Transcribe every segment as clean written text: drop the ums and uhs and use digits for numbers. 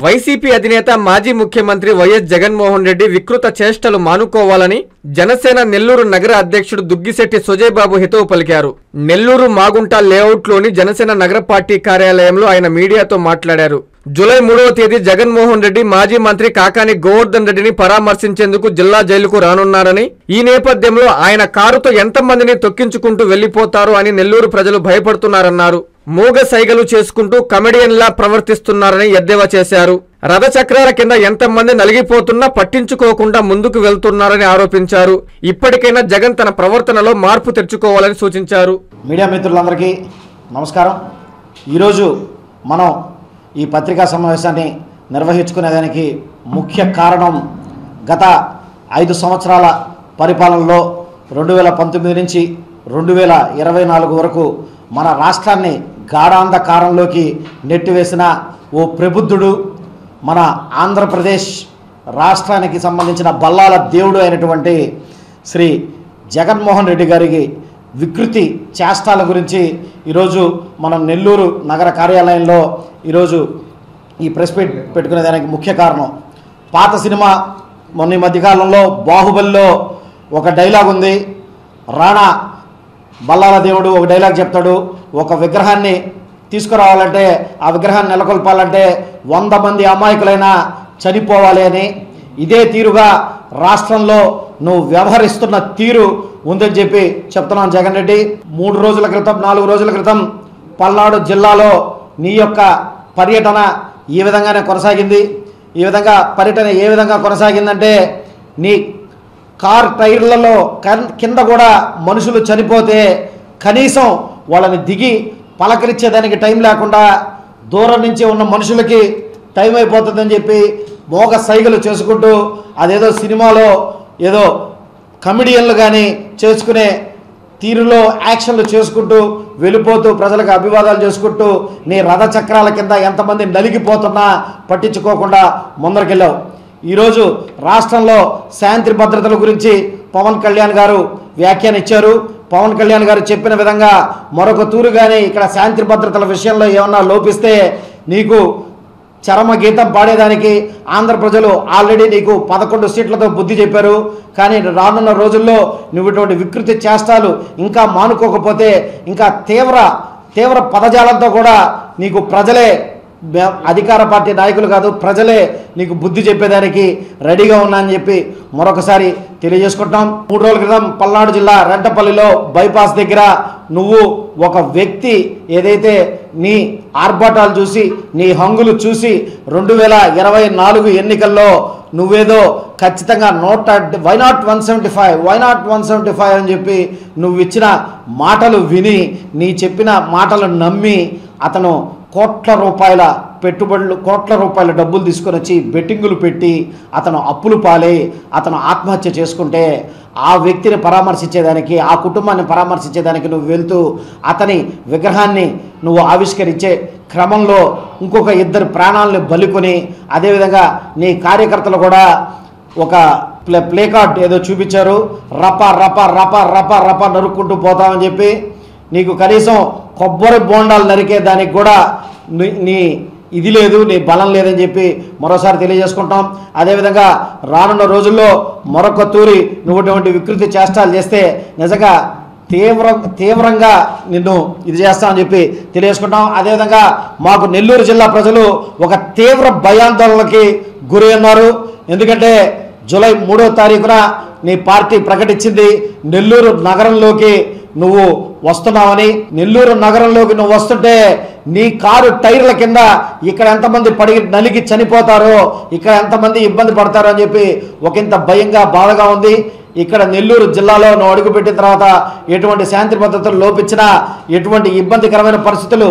YCP అధినేత మాజీ ముఖ్యమంత్రి వైఎస్ జగన్మోహన్ రెడ్డి వికృత చేష్టలు మానుకోవాలని జనసేన నెల్లూరు నగర అధ్యక్షుడు దుగ్గిశెట్టి సుజయ్ బాబు హితవు పలికారు. నెల్లూరు మాగుంట లేఅవుట్లోని జనసేన నగర పార్టీ కార్యాలయంలో ఆయన మీడియాతో మాట్లాడారు. జూలై 3వ తేదీ జగన్మోహన్ రెడ్డి మాజీ మంత్రి కాకాని గోవర్ధన్ రెడ్డిని పరామర్శించేందుకు జిల్లా జైలుకు రానున్నారని, ఈ నేపథ్యంలో ఆయన కారుతో ఎంతమందిని తొక్కించుకుంటూ వెళ్లిపోతారు అని నెల్లూరు ప్రజలు భయపడుతున్నారన్నారు. మూగ సైగలు చేసుకుంటూ కమెడియన్లా ప్రవర్తిస్తున్నారని ఎద్దేవా చేశారు. రథచక్రాల కింద ఎంతమంది నలిగిపోతున్నా పట్టించుకోకుండా ముందుకు వెళ్తున్నారని ఆరోపించారు. ఇప్పటికైనా జగన్ తన ప్రవర్తనలో మార్పు తెచ్చుకోవాలని సూచించారు. మీడియా మిత్రులందరికీ నమస్కారం. ఈరోజు మనం ఈ పత్రికా సమావేశాన్ని నిర్వహించుకునేదానికి ముఖ్య కారణం గత 5 సంవత్సరాల పరిపాలనలో 2019 నుంచి 2024 వరకు మన రాష్ట్రాన్ని గాఢాంధకారంలోకి నెట్టివేసిన ఓ ప్రబుద్ధుడు, మన ఆంధ్రప్రదేశ్ రాష్ట్రానికి సంబంధించిన బల్లాల దేవుడు అయినటువంటి శ్రీ జగన్మోహన్ రెడ్డి గారికి వికృతి చేష్టాల గురించి ఈరోజు మనం నెల్లూరు నగర కార్యాలయంలో ఈరోజు ఈ ప్రెస్ మీట్ పెట్టుకునేదానికి ముఖ్య కారణం, పాత సినిమా మొన్న మధ్యకాలంలో బాహుబలిలో ఒక డైలాగ్ ఉంది. రాణా బల్లాల దేవుడు ఒక డైలాగ్ చెప్తాడు, ఒక విగ్రహాన్ని తీసుకురావాలంటే, ఆ విగ్రహాన్ని నెలకొల్పాలంటే 100 మంది అమాయకులైనా చనిపోవాలి అని. ఇదే తీరుగా రాష్ట్రంలో నువ్వు వ్యవహరిస్తున్న తీరు ఉందని చెప్పి చెప్తున్నాను జగన్ రెడ్డి. 3 రోజుల క్రితం 4 రోజుల క్రితం పల్నాడు జిల్లాలో నీ యొక్క పర్యటన ఈ విధంగానే కొనసాగింది. ఈ విధంగా పర్యటన ఏ విధంగా కొనసాగిందంటే, నీ కార్ టైర్లలో కింద కూడా మనుషులు చనిపోతే కనీసం వాళ్ళని దిగి పలకరించేదానికి టైం లేకుండా దూరం నుంచి ఉన్న మనుషులకి టైం అయిపోతుందని చెప్పి మోగ సైగలు చేసుకుంటూ, అదేదో సినిమాలో ఏదో కమెడియన్లు కానీ చేసుకునే తీరులో యాక్షన్లు చేసుకుంటూ వెళ్ళిపోతూ ప్రజలకు అభివాదాలు చేసుకుంటూ నీ రథచక్రాల కింద ఎంతమంది నలిగిపోతున్నా పట్టించుకోకుండా ముందరికెళ్ళావు. ఈరోజు రాష్ట్రంలో శాంతి భద్రతల గురించి పవన్ కళ్యాణ్ గారు వ్యాఖ్యానం ఇచ్చారు. పవన్ కళ్యాణ్ గారు చెప్పిన విధంగా మరొక తూరుగానే ఇక్కడ శాంతి భద్రతల విషయంలో ఏమన్నా లోపిస్తే నీకు చరమ గీతం పాడేదానికి ఆంధ్ర ప్రజలు ఆల్రెడీ నీకు 11 సీట్లతో బుద్ధి చెప్పారు. కానీ రానున్న రోజుల్లో నువ్వు ఇటువంటి వికృతి చేష్టాలు ఇంకా మానుకోకపోతే ఇంకా తీవ్ర పదజాలంతో కూడా నీకు ప్రజలే, అధికార పార్టీ నాయకులు కాదు ప్రజలే నీకు బుద్ధి చెప్పేదానికి రెడీగా ఉన్నా అని చెప్పి మరొకసారి తెలియజేసుకుంటాం. 3 రోజుల క్రితం పల్నాడు జిల్లా రెంటపల్లిలో బైపాస్ దగ్గర నువ్వు ఒక వ్యక్తి ఏదైతే నీ ఆర్భాటాలు చూసి నీ హంగులు చూసి 2024 ఎన్నికల్లో నువ్వేదో ఖచ్చితంగా వై నాట్ 175 అని చెప్పి నువ్వు ఇచ్చిన మాటలు విని, నీ చెప్పిన మాటలు నమ్మి అతను కోట్ల రూపాయల డబ్బులు తీసుకొని వచ్చి బెట్టింగులు పెట్టి అతను అప్పులు పాలై అతను ఆత్మహత్య చేసుకుంటే ఆ వ్యక్తిని పరామర్శించేదానికి, ఆ కుటుంబాన్ని పరామర్శించేదానికి నువ్వు వెళ్తూ అతని విగ్రహాన్ని నువ్వు ఆవిష్కరించే క్రమంలో ఇంకొక 2 ప్రాణాలను బలికొని, అదేవిధంగా నీ కార్యకర్తలు కూడా ఒక ప్లే కార్డ్ ఏదో చూపించారు, రప రప రప రప రప నరుక్కుంటూ పోతామని చెప్పి. నీకు కనీసం కొబ్బరి బోండాలు నరికే దానికి కూడా నీ ఇది లేదు, నీ బలం లేదని చెప్పి మరోసారి తెలియజేసుకుంటాం. అదేవిధంగా రానున్న రోజుల్లో మరొక తూరి నువ్వు ఇటువంటి వికృతి చేష్టాలు చేస్తే నిజంగా తీవ్రంగా నిన్ను ఇది చేస్తామని చెప్పి తెలియజేసుకుంటాం. అదేవిధంగా మాకు నెల్లూరు జిల్లా ప్రజలు ఒక తీవ్ర భయాందోళనకి గురి ఉన్నారు. ఎందుకంటే జూలై 3వ తారీఖున నీ పార్టీ ప్రకటించింది నెల్లూరు నగరంలోకి నువ్వు వస్తున్నావని. నెల్లూరు నగరంలోకి నువ్వు వస్తుంటే నీ కారు టైర్ల కింద ఇక్కడ ఎంతమంది నలిగి చనిపోతారో, ఇక్కడ ఎంతమంది ఇబ్బంది పడతారో అని చెప్పి ఒకంత భయంగా బాధగా ఉంది. ఇక్కడ నెల్లూరు జిల్లాలో నువ్వు అడుగుపెట్టిన తర్వాత ఎటువంటి శాంతి భద్రతలు లోపించినా, ఎటువంటి ఇబ్బందికరమైన పరిస్థితులు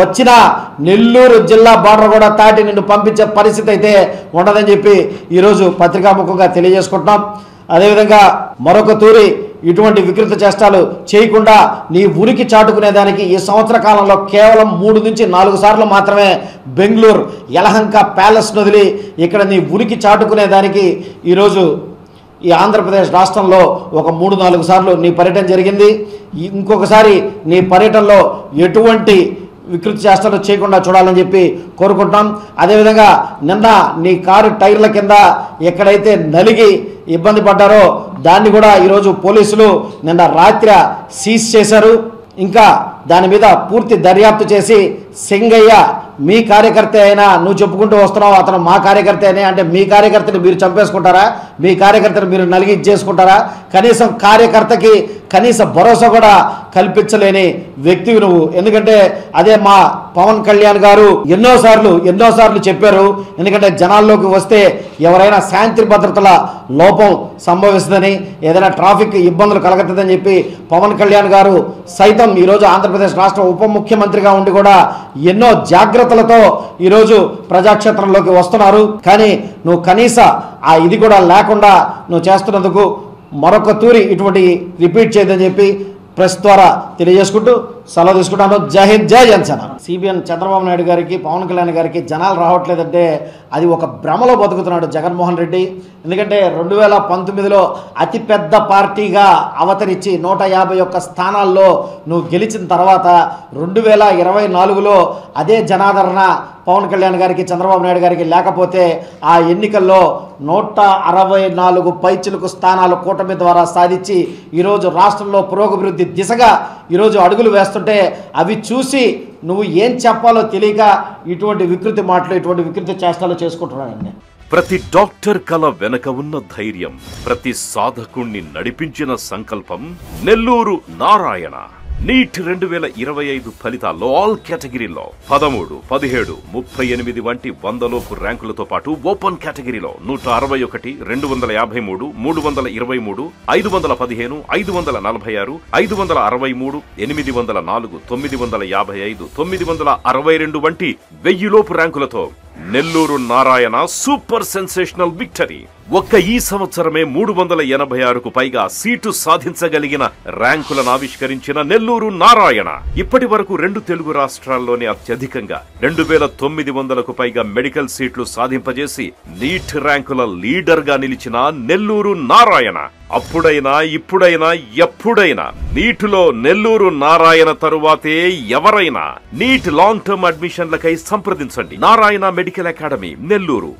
వచ్చినా నెల్లూరు జిల్లా బార్డర్ కూడా దాటి నిన్ను పంపించే పరిస్థితి అయితే ఉండదని చెప్పి ఈరోజు పత్రికాముఖంగా తెలియజేసుకుంటున్నాం. అదేవిధంగా మరొక తూరి ఇటువంటి వికృత చేష్టాలు చేయకుండా నీ ఉనికి చాటుకునేదానికి ఈ సంవత్సర కాలంలో కేవలం 3 నుంచి 4 సార్లు మాత్రమే బెంగళూరు యలహంక ప్యాలెస్ వదిలి ఇక్కడ నీ ఉనికి చాటుకునేదానికి ఈరోజు ఈ ఆంధ్రప్రదేశ్ రాష్ట్రంలో ఒక 3-4 సార్లు నీ పర్యటన జరిగింది. ఇంకొకసారి నీ పర్యటనలో ఎటువంటి వికృతి చేష్టలు చేయకుండా చూడాలని చెప్పి కోరుకుంటున్నాం. అదేవిధంగా నిన్న నీ కారు టైర్ల కింద ఎక్కడైతే నలిగి ఇబ్బంది పడ్డారో దాన్ని కూడా ఈరోజు పోలీసులు నిన్న రాత్రి సీజ్ చేశారు. ఇంకా దాని మీద పూర్తి దర్యాప్తు చేసి సింగయ్య మీ కార్యకర్త అయినా నువ్వు చెప్పుకుంటూ వస్తున్నావు అతను మా కార్యకర్త అయినా అంటే మీ కార్యకర్తని మీరు చంపేసుకుంటారా, మీ కార్యకర్తను మీరు నలిగి చేసుకుంటారా? కనీసం కార్యకర్తకి కనీస భరోసా కూడా కల్పించలేని వ్యక్తివి నువ్వు. ఎందుకంటే అదే మా పవన్ కళ్యాణ్ గారు ఎన్నోసార్లు చెప్పారు. ఎందుకంటే జనాల్లోకి వస్తే ఎవరైనా శాంతి భద్రతల లోపం సంభవిస్తుందని, ఏదైనా ట్రాఫిక్ ఇబ్బందులు కలగతుందని చెప్పి పవన్ కళ్యాణ్ గారు సైతం ఈరోజు ఆంధ్రప్రదేశ్ రాష్ట్ర ఉప ముఖ్యమంత్రిగా ఉండి కూడా ఎన్నో జాగ్రత్తలతో ఈరోజు ప్రజాక్షేత్రంలోకి వస్తున్నారు. కానీ నువ్వు కనీస ఆ ఇది కూడా లేకుండా నువ్వు చేస్తున్నందుకు మరొక తూరి ఇటువంటి రిపీట్ చేయదని చెప్పి ప్రెస్ ద్వారా తెలియజేసుకుంటూ సెలవు తీసుకుంటాను. జై హింద్, జై జనసేన. సిబిఎన్ చంద్రబాబు నాయుడు గారికి పవన్ కళ్యాణ్ గారికి జనాలు రావట్లేదంటే అది ఒక భ్రమలో బతుకుతున్నాడు జగన్మోహన్ రెడ్డి. ఎందుకంటే 2019లో అతిపెద్ద పార్టీగా అవతరించి 151 స్థానాల్లో నువ్వు గెలిచిన తర్వాత 2024లో అదే జనాదరణ పవన్ కళ్యాణ్ గారికి చంద్రబాబు నాయుడు గారికి లేకపోతే ఆ ఎన్నికల్లో 164 పైచిలుకు స్థానాలు కూటమి ద్వారా సాధించి ఈరోజు రాష్ట్రంలో పురోగభివృద్ధి దిశగా ఈరోజు అడుగులు వేస్తుంటే అవి చూసి నువ్వు ఏం చెప్పాలో తెలియక ఇటువంటి వికృతి మాటలు ఇటువంటి వికృతి చేష్టాలు చేసుకుంటున్నానండి. ప్రతి డాక్టర్ కల వెనక ఉన్న ధైర్యం, ప్రతి సాధకుణ్ణి నడిపించిన సంకల్పం నెల్లూరు నారాయణ. నీట్ 2025 ఫలితాల్లో ఆల్ కేటగిరీలో 13, 17, 38 వంటి 100లోపు ర్యాంకులతో పాటు ఓపెన్ కేటగిరీలో 161, 253, 323, 515, 546, 563, 804, 955, 962 వంటి 1000లోపు ర్యాంకులతో Nellore Narayana super sensational victory. ఒక్క ఈ సంవత్సరమే 386కు పైగా సీటు సాధించగలిగిన ర్యాంకులను ఆవిష్కరించిన నెల్లూరు నారాయణ ఇప్పటి వరకు 2 తెలుగు రాష్ట్రాల్లోనే అత్యధికంగా 2900కు పైగా మెడికల్ సీట్లు సాధింపజేసి నీట్ ర్యాంకుల లీడర్ గా నిలిచిన నెల్లూరు నారాయణ అప్పుడైనా ఇప్పుడైనా ఎప్పుడైనా నీటిలో నెల్లూరు నారాయణ తరువాతే ఎవరైనా. నీట్ లాంగ్ టర్మ్ అడ్మిషన్లకై సంప్రదించండి. Narayana medical academy, Nellore.